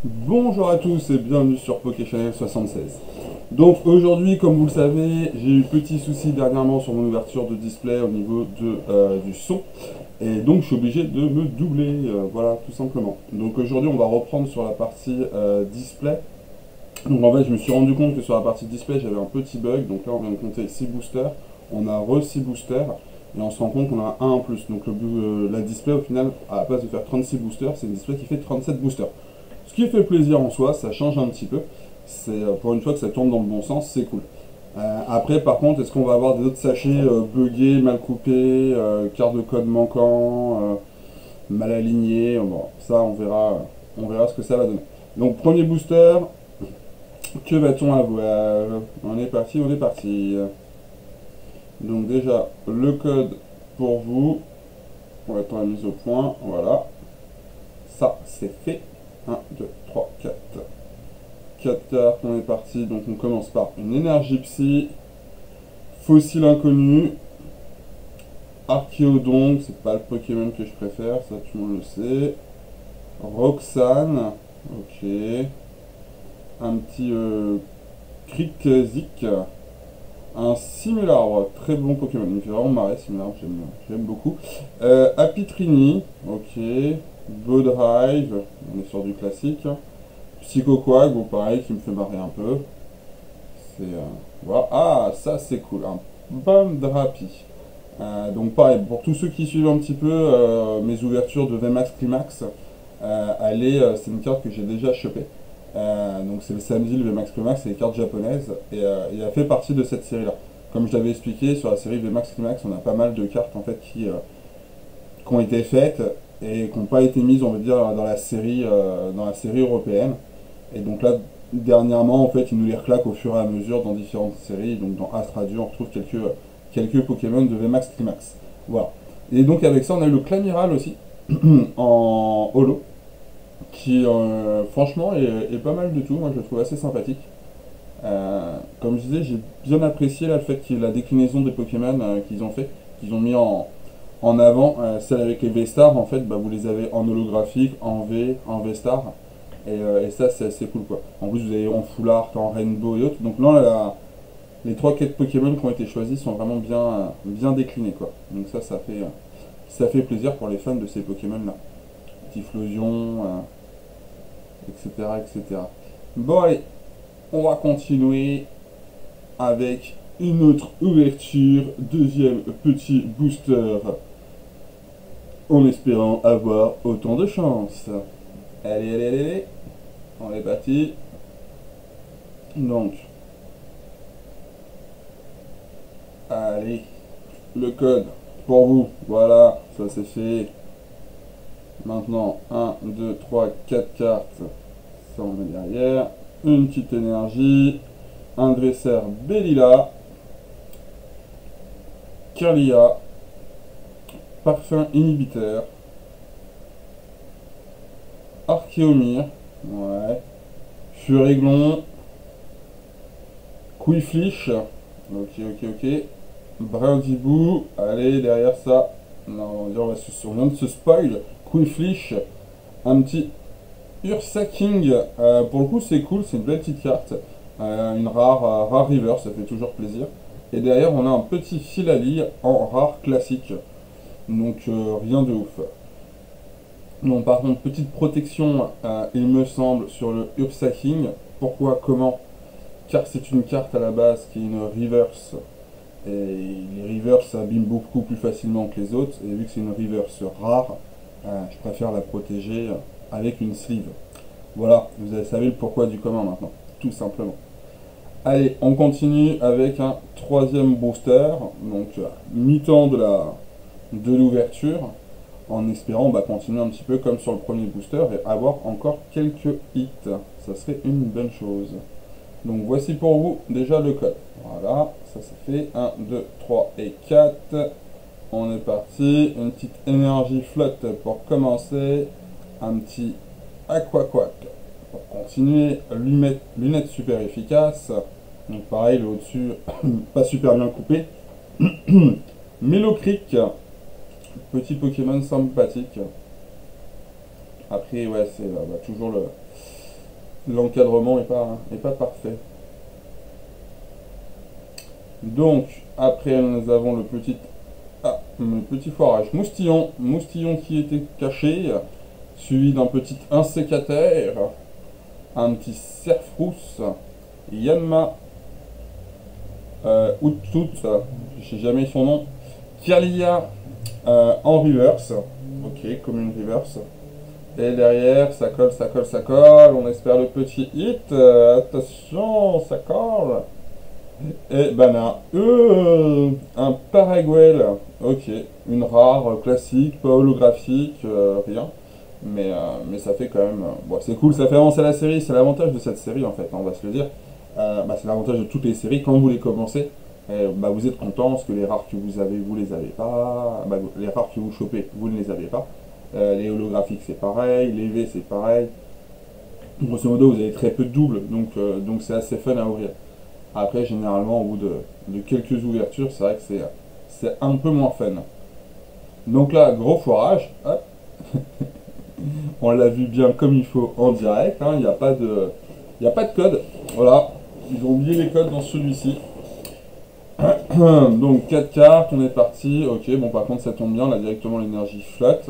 Bonjour à tous et bienvenue sur PokéChannel 76. Donc aujourd'hui, comme vous le savez, j'ai eu petit souci dernièrement sur mon ouverture de display au niveau du son. Et donc je suis obligé de me doubler, voilà, tout simplement. Donc aujourd'hui, on va reprendre sur la partie display. Donc en fait, je me suis rendu compte que sur la partie display, j'avais un petit bug. Donc là, on vient de compter 6 boosters. On a re 6 boosters. Et on se rend compte qu'on a un en plus. Donc la display, au final, à la place de faire 36 boosters, c'est une display qui fait 37 boosters. Ce qui fait plaisir en soi, ça change un petit peu. C'est pour une fois que ça tourne dans le bon sens, c'est cool. Après, par contre, est-ce qu'on va avoir des autres sachets buggés, mal coupés, cartes de code manquant, mal alignés? Bon, ça, on verra ce que ça va donner. Donc, premier booster, que va-t-on avoir? On est parti, on est parti. Donc déjà, le code pour vous. On attend la mise au point, voilà. Ça, c'est fait. 1, 2, 3, 4. 4 cartes, on est parti. Donc on commence par une énergie psy, fossile inconnu, Archéodon, c'est pas le Pokémon que je préfère, ça tout le monde le sait. Roxane, ok. Un petit Krikzik, un Simularbre, très bon Pokémon, il me fait vraiment marrer, Simularbre, j'aime beaucoup. Apitrini, ok. Bodrive, on est sur du classique. Psychoquag, bon pareil, qui me fait marrer un peu. C'est voilà. Ah, ça c'est cool. Un Bum Drapi. Donc pareil, pour tous ceux qui suivent un petit peu mes ouvertures de VMAX Climax, c'est une carte que j'ai déjà chopée. Donc c'est le samedi, le VMAX Climax, c'est les cartes japonaises, et il a fait partie de cette série-là. Comme je l'avais expliqué, sur la série VMAX Climax, on a pas mal de cartes en fait qui ont été faites et qui n'ont pas été mises, on va dire, dans la série européenne. Et donc là, dernièrement, en fait, ils nous les reclaquent au fur et à mesure dans différentes séries. Donc dans Astradio, on retrouve quelques Pokémon de VMAX Trimax. Voilà. Et donc avec ça, on a eu le Clamiral aussi, en holo, qui franchement est pas mal du tout. Moi, je le trouve assez sympathique. Comme je disais, j'ai bien apprécié là, le fait que la déclinaison des Pokémon qu'ils ont fait, qu'ils ont mis en avant, celle avec les V-Stars, en fait, bah, vous les avez en holographique, en V, en V-Star. Et ça, c'est assez cool quoi. En plus, vous avez en Full Art, en Rainbow et autres. Donc là, les 3-4 Pokémon qui ont été choisis sont vraiment bien déclinés quoi. Donc ça fait plaisir pour les fans de ces Pokémon là. Typhlosion, etc., etc. Bon, allez, on va continuer avec une autre ouverture. Deuxième petit booster. En espérant avoir autant de chance. Allez, allez, allez, allez. On est parti. Donc, allez, le code pour vous. Voilà, ça c'est fait. Maintenant, 1, 2, 3, 4 cartes. Ça on met derrière. Une petite énergie. Un dresseur Bellila. Kirlia. Parfum inhibiteur. Archéomir. Ouais. Furéglon. Quifliche. Ok, ok, ok. Brindibou. Allez, derrière ça. Non, on vient de se spoil. Quifliche. Un petit Ursa King. Pour le coup, c'est cool. C'est une belle petite carte. Une rare river. Ça fait toujours plaisir. Et derrière, on a un petit Filali en rare classique. Donc, rien de ouf. Non, par contre, petite protection, il me semble, sur le Ursa King. Pourquoi? Comment? Car c'est une carte à la base qui est une reverse. Et les reverse s'abîment beaucoup plus facilement que les autres. Et vu que c'est une reverse rare, je préfère la protéger avec une sleeve. Voilà, vous savez le pourquoi du comment maintenant. Tout simplement. Allez, on continue avec un troisième booster. Donc, mi-temps de l'ouverture. En espérant continuer un petit peu comme sur le premier booster et avoir encore quelques hits. Ça serait une bonne chose. Donc voici pour vous déjà le code. Voilà, ça c'est fait. 1, 2, 3 et 4. On est parti. Une petite énergie flotte pour commencer. Un petit aquaquack pour continuer. Lunettes super efficaces. Donc pareil, le au-dessus, pas super bien coupé. Melocric, petit Pokémon sympathique. Après, ouais, c'est toujours l'encadrement est pas parfait. Donc, après, nous avons le petit foirage moustillon. Moustillon qui était caché, suivi d'un petit insécataire, un petit cerfrousse, Yanma, Outtout, je sais jamais son nom, Kalia en reverse, ok, comme une reverse. Et derrière, ça colle, ça colle, ça colle. On espère le petit hit. Attention, ça colle. Et ben là, un Paraguay. Ok, une rare, classique, pas holographique, rien. Mais ça fait quand même. Bon, c'est cool, ça fait avancer la série. C'est l'avantage de cette série en fait, on va se le dire. C'est l'avantage de toutes les séries. Quand vous les commencez, vous êtes content parce que les rares que vous avez, vous les avez pas. Les rares que vous chopez, vous ne les avez pas. Les holographiques c'est pareil, les V c'est pareil. Grosso modo, vous avez très peu de doubles, donc c'est assez fun à ouvrir. Après, généralement, au bout de quelques ouvertures, c'est vrai que c'est un peu moins fun. Donc là, gros foirage, hop, on l'a vu bien comme il faut en direct, hein, il n'y a pas il y a pas de code. Voilà, ils ont oublié les codes dans celui-ci. Donc 4 cartes, on est parti. Ok, bon par contre ça tombe bien, on a directement l'énergie flotte.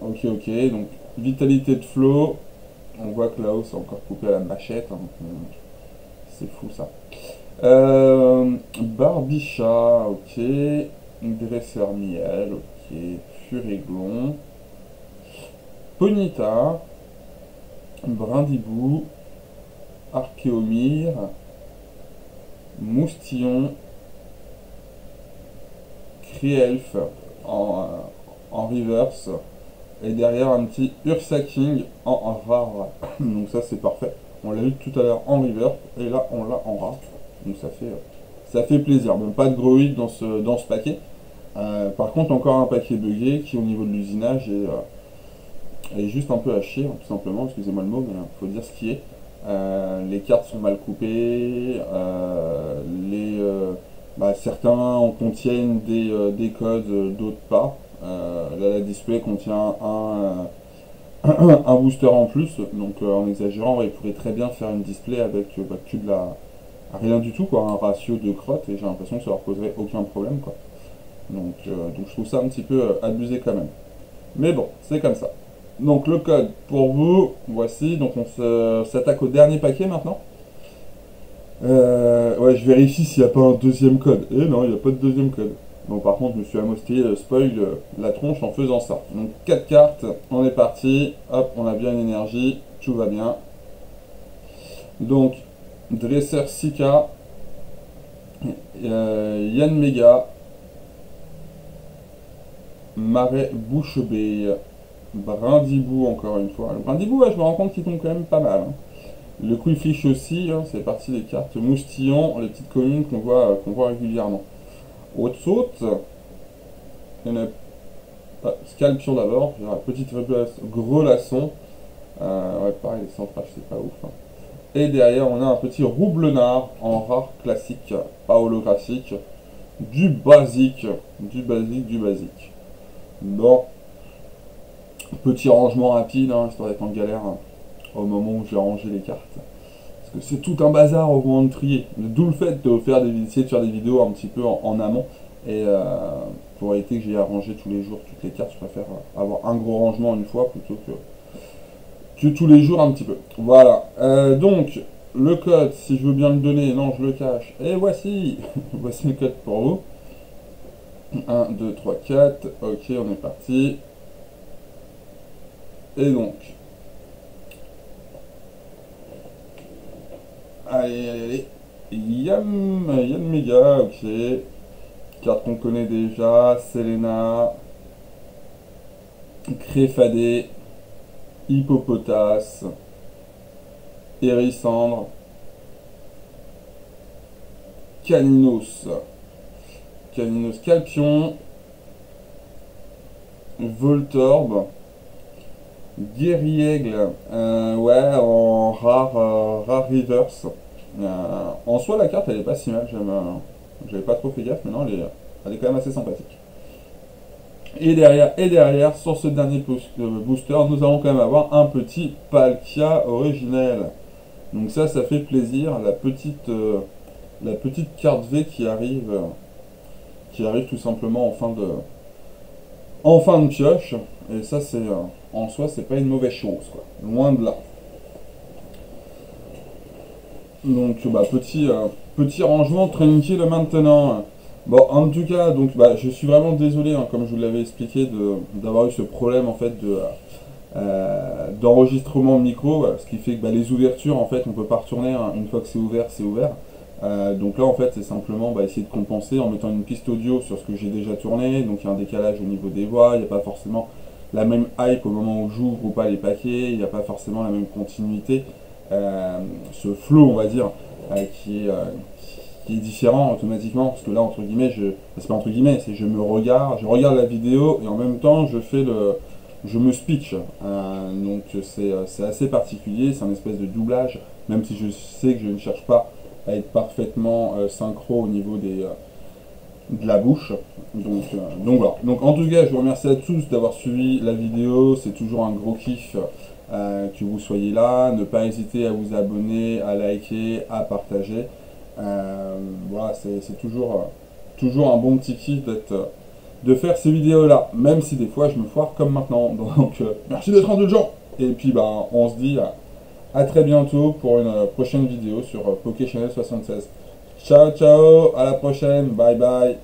Ok, donc vitalité de flow. On voit que là-haut c'est encore coupé à la machette, hein. C'est fou ça. Barbicha, ok. Dresseur miel, ok. Furéglon. Ponita. Brindibou. Archéomire. Moustillon. Krielf en reverse. Et derrière un petit Ursa King en rare. Donc ça c'est parfait. On l'a eu tout à l'heure en reverse et là on l'a en rare. Donc ça fait plaisir. Bon, pas de gros hit dans ce paquet. Par contre encore un paquet buggé qui au niveau de l'usinage est juste un peu à chier, hein, tout simplement, excusez-moi le mot, mais il faut dire ce qui est. Les cartes sont mal coupées, certains en contiennent des codes, d'autres pas. Là, la display contient un booster en plus, donc en exagérant, il pourrait très bien faire une display avec que de la rien du tout, quoi, un ratio de crotte, et j'ai l'impression que ça leur poserait aucun problème, quoi. Donc je trouve ça un petit peu abusé quand même. Mais bon, c'est comme ça. Donc le code pour vous, voici, donc s'attaque au dernier paquet maintenant. Ouais, je vérifie s'il n'y a pas un deuxième code. Et non, il n'y a pas de deuxième code. Bon, par contre, je me suis amosté spoil la tronche en faisant ça. Donc 4 cartes, on est parti. Hop, on a bien une énergie, tout va bien. Donc, dresseur Sika, Yann Mega, Marais Bouche-Bée, Brindibou encore une fois. Le Brindibou, ouais, je me rends compte qu'il tombe quand même pas mal, hein. Le Quickfish aussi, hein, c'est parti des cartes Moustillon, les petites communes qu'on voit régulièrement. Haute-saute, il y en a Scalpion d'abord, petite faiblesse, gros laçon. Ouais, pareil, les centrages, c'est pas ouf, hein. Et derrière, on a un petit roublenard en rare classique, pas holographique. Du basique, du basique, du basique. Bon, petit rangement rapide, hein, histoire d'être en galère, hein, au moment où j'ai rangé les cartes. Parce que c'est tout un bazar au moment de trier. D'où le fait d'essayer de faire des vidéos un petit peu en amont. Et pour éviter que j'ai à ranger tous les jours toutes les cartes, je préfère avoir un gros rangement une fois plutôt que tous les jours un petit peu. Voilà. Donc, le code, si je veux bien le donner, non, je le cache. Et voici, voici le code pour vous. 1, 2, 3, 4. Ok, on est parti. Et donc, allez. Yann Mega, ok. Carte qu'on connaît déjà. Selena. Créfadé. Hippopotas. Hérissandre. Caninos. Caninos Calpion. Voltorbe. Guerriègle, ouais, en rare reverse. En soi, la carte elle est pas si mal, j'avais pas trop fait gaffe, mais non, elle est quand même assez sympathique. Et derrière, sur ce dernier booster, nous allons quand même avoir un petit Palkia originel. Donc ça fait plaisir. La petite carte V qui arrive tout simplement en fin de pioche. Et ça, en soi, c'est pas une mauvaise chose, quoi. Loin de là. Donc, petit rangement tranquille maintenant. Bon, en tout cas, donc, je suis vraiment désolé, hein, comme je vous l'avais expliqué, d'avoir eu ce problème en fait d'enregistrement micro, ce qui fait que les ouvertures, en fait, on peut pas retourner, hein, une fois que c'est ouvert, c'est ouvert. Donc là, en fait, c'est simplement essayer de compenser en mettant une piste audio sur ce que j'ai déjà tourné. Donc il y a un décalage au niveau des voix, il n'y a pas forcément la même hype au moment où j'ouvre ou pas les paquets, il n'y a pas forcément la même continuité, ce flow, on va dire, qui est différent automatiquement. Parce que là, entre guillemets, c'est pas entre guillemets, c'est je regarde la vidéo et en même temps, je me speech. Donc c'est assez particulier, c'est un espèce de doublage, même si je sais que je ne cherche pas à être parfaitement synchro au niveau de la bouche. Donc voilà. Donc en tout cas, je vous remercie à tous d'avoir suivi la vidéo. C'est toujours un gros kiff que vous soyez là. Ne pas hésiter à vous abonner, à liker, à partager. Voilà, c'est toujours un bon petit kiff de faire ces vidéos-là. Même si des fois je me foire comme maintenant. Donc merci d'être indulgent. Et puis on se dit à très bientôt pour une prochaine vidéo sur Poké Channel 76. Ciao ciao, à la prochaine, bye bye.